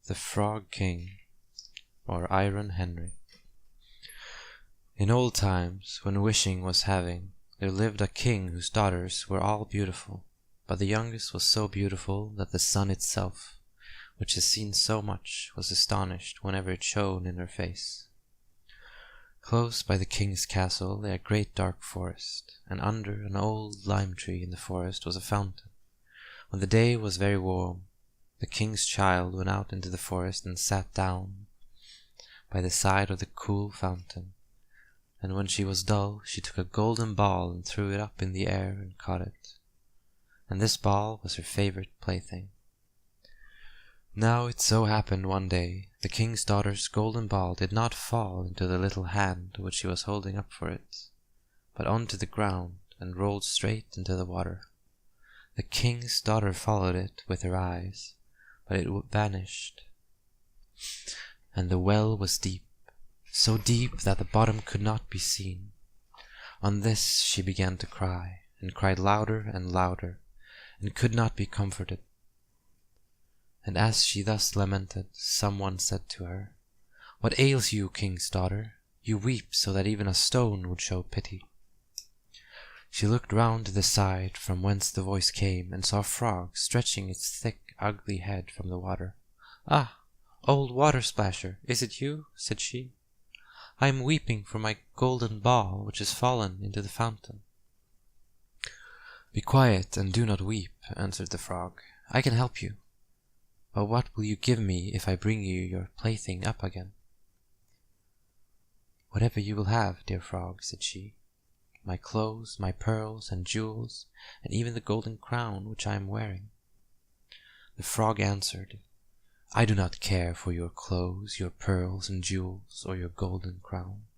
The Frog King, or Iron Henry. In old times, when wishing was having, there lived a king whose daughters were all beautiful, but the youngest was so beautiful that the sun itself, which has seen so much, was astonished whenever it shone in her face. Close by the king's castle lay a great dark forest, and under an old lime tree in the forest was a fountain. When the day was very warm, the king's child went out into the forest and sat down by the side of the cool fountain. And when she was dull, she took a golden ball and threw it up in the air and caught it. And this ball was her favorite plaything. Now it so happened one day, the king's daughter's golden ball did not fall into the little hand which she was holding up for it, but onto the ground and rolled straight into the water. The king's daughter followed it with her eyes, but it vanished, and the well was deep, so deep that the bottom could not be seen. On this she began to cry, and cried louder and louder, and could not be comforted. And as she thus lamented, someone said to her, "What ails you, king's daughter? You weep so that even a stone would show pity." She looked round to the side from whence the voice came, and saw a frog stretching its thick, ugly head from the water. "Ah, old water splasher, is it you?" said she. "I am weeping for my golden ball, which has fallen into the fountain." "Be quiet and do not weep," answered the frog. "I can help you. But what will you give me if I bring you your plaything up again?" "Whatever you will have, dear frog," said she. "My clothes, my pearls and jewels, and even the golden crown which I am wearing." The frog answered, "I do not care for your clothes, your pearls and jewels, or your golden crown.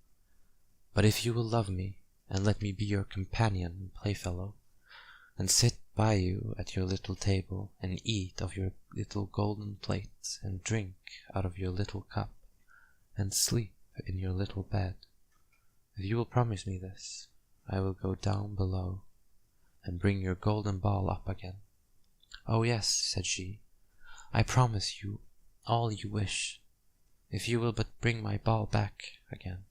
But if you will love me, and let me be your companion and playfellow, and sit by you at your little table, and eat of your little golden plate, and drink out of your little cup, and sleep in your little bed, if you will promise me this, I will go down below, and bring your golden ball up again." "Oh yes," said she, "I promise you all you wish, if you will but bring my ball back again."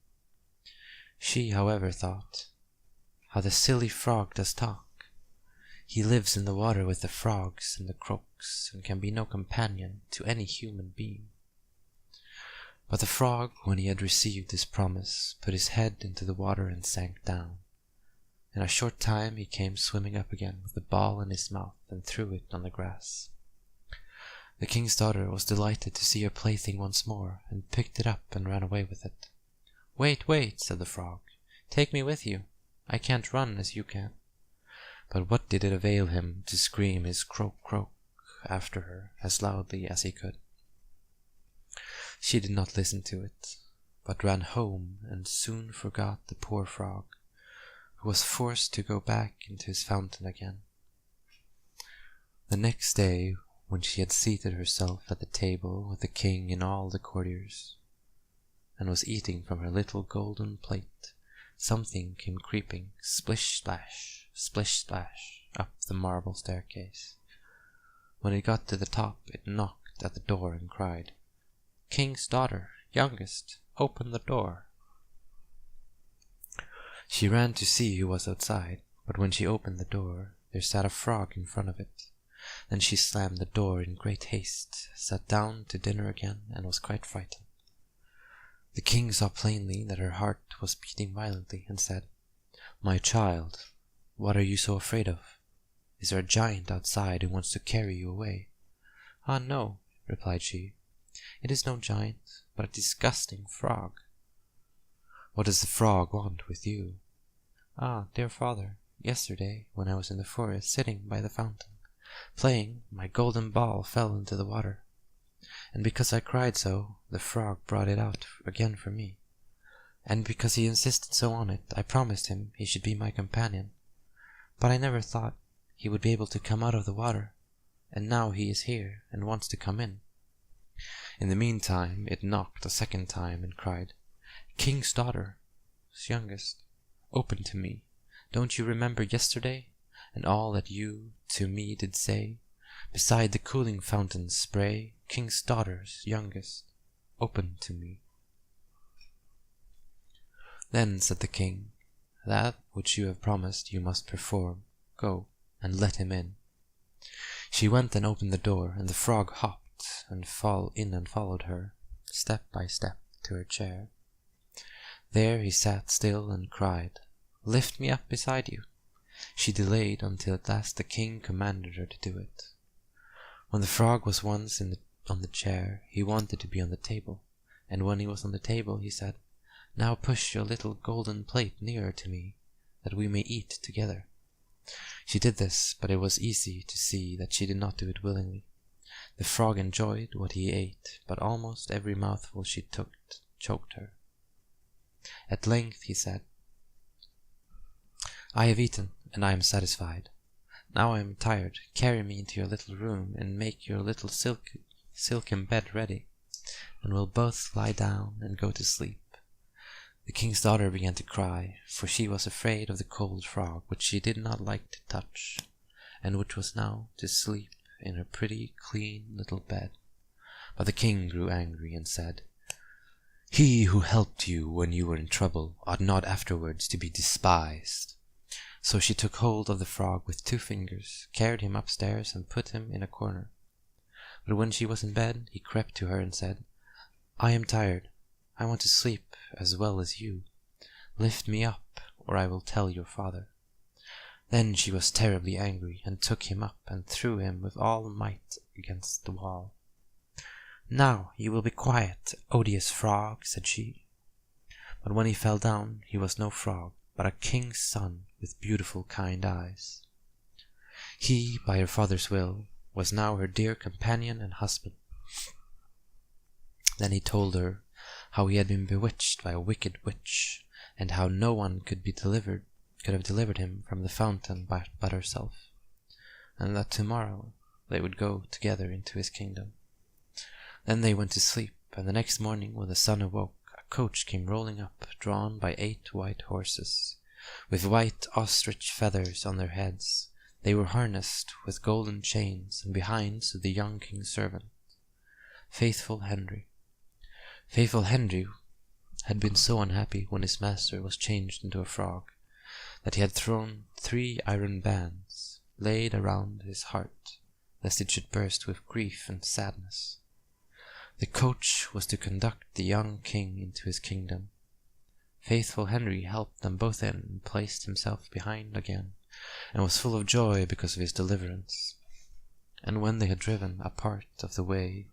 She, however, thought, "How the silly frog does talk! He lives in the water with the frogs and the crooks, and can be no companion to any human being." But the frog, when he had received his promise, put his head into the water and sank down. In a short time he came swimming up again with the ball in his mouth and threw it on the grass. The king's daughter was delighted to see her plaything once more, and picked it up and ran away with it. "Wait, wait," said the frog. "Take me with you. I can't run as you can." But what did it avail him to scream his croak croak after her as loudly as he could? She did not listen to it, but ran home and soon forgot the poor frog, who was forced to go back into his fountain again. The next day, when she had seated herself at the table with the king and all the courtiers, and was eating from her little golden plate, something came creeping, splish splash, up the marble staircase. When it got to the top, it knocked at the door and cried, "King's daughter, youngest, open the door." She ran to see who was outside, but when she opened the door, there sat a frog in front of it. Then she slammed the door in great haste, sat down to dinner again, and was quite frightened. The king saw plainly that her heart was beating violently, and said, "My child, what are you so afraid of? Is there a giant outside who wants to carry you away?" "Ah, no," replied she. "It is no giant, but a disgusting frog." "What does the frog want with you?" "Ah, dear father, yesterday, when I was in the forest sitting by the fountain, playing, my golden ball fell into the water. And because I cried so, the frog brought it out again for me. And because he insisted so on it, I promised him he should be my companion. But I never thought he would be able to come out of the water, and now he is here and wants to come in." In the meantime it knocked a second time and cried, "King's daughter, youngest, open to me. Don't you remember yesterday, and all that you to me did say? Beside the cooling fountain's spray, king's daughter's youngest, open to me. Then said the king, that which you have promised you must perform. Go, and let him in. She went and opened the door, and the frog hopped and followed her, step by step, to her chair. There he sat still and cried, "Lift me up beside you." She delayed until at last the king commanded her to do it. When the frog was once on the chair, he wanted to be on the table, and when he was on the table, he said, "Now push your little golden plate nearer to me, that we may eat together." She did this, but it was easy to see that she did not do it willingly. The frog enjoyed what he ate, but almost every mouthful she took choked her. At length he said, "I have eaten, and I am satisfied. Now I am tired. Carry me into your little room, and make your little silken bed ready, and we'll both lie down and go to sleep." The king's daughter began to cry, for she was afraid of the cold frog, which she did not like to touch, and which was now to sleep in her pretty, clean little bed. But the king grew angry and said, "He who helped you when you were in trouble ought not afterwards to be despised." So she took hold of the frog with 2 fingers, carried him upstairs, and put him in a corner. But when she was in bed, he crept to her and said, "I am tired. I want to sleep as well as you. Lift me up, or I will tell your father." Then she was terribly angry, and took him up and threw him with all might against the wall. "Now you will be quiet, odious frog," said she. But when he fell down, he was no frog, but a king's son with beautiful, kind eyes. He, by her father's will, was now her dear companion and husband. Then he told her how he had been bewitched by a wicked witch, and how no one could have delivered him from the fountain but herself, and that tomorrow they would go together into his kingdom. Then they went to sleep, and the next morning when the sun awoke, a coach came rolling up, drawn by 8 white horses, with white ostrich feathers on their heads. They were harnessed with golden chains, and behind stood the young king's servant, Faithful Henry. Faithful Henry had been so unhappy when his master was changed into a frog, that he had thrown 3 iron bands, laid around his heart, lest it should burst with grief and sadness. The coach was to conduct the young king into his kingdom. Faithful Henry helped them both in, and placed himself behind again, and was full of joy because of his deliverance. And when they had driven a part of the way,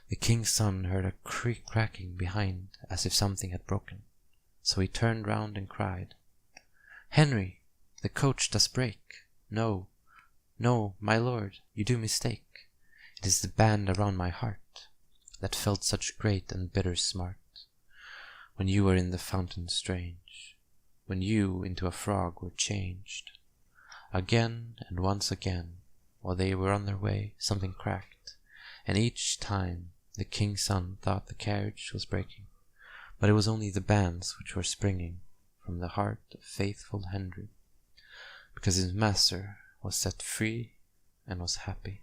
the king's son heard a cracking behind, as if something had broken. So he turned round and cried, "Henry, the coach does break." "No, no, my lord, you do mistake. It is the band around my heart, that felt such great and bitter smart, when you were in the fountain strange, when you into a frog were changed." Again and once again, while they were on their way, something cracked, and each time the king's son thought the carriage was breaking, but it was only the bands which were springing from the heart of Faithful Henry, because his master was set free and was happy.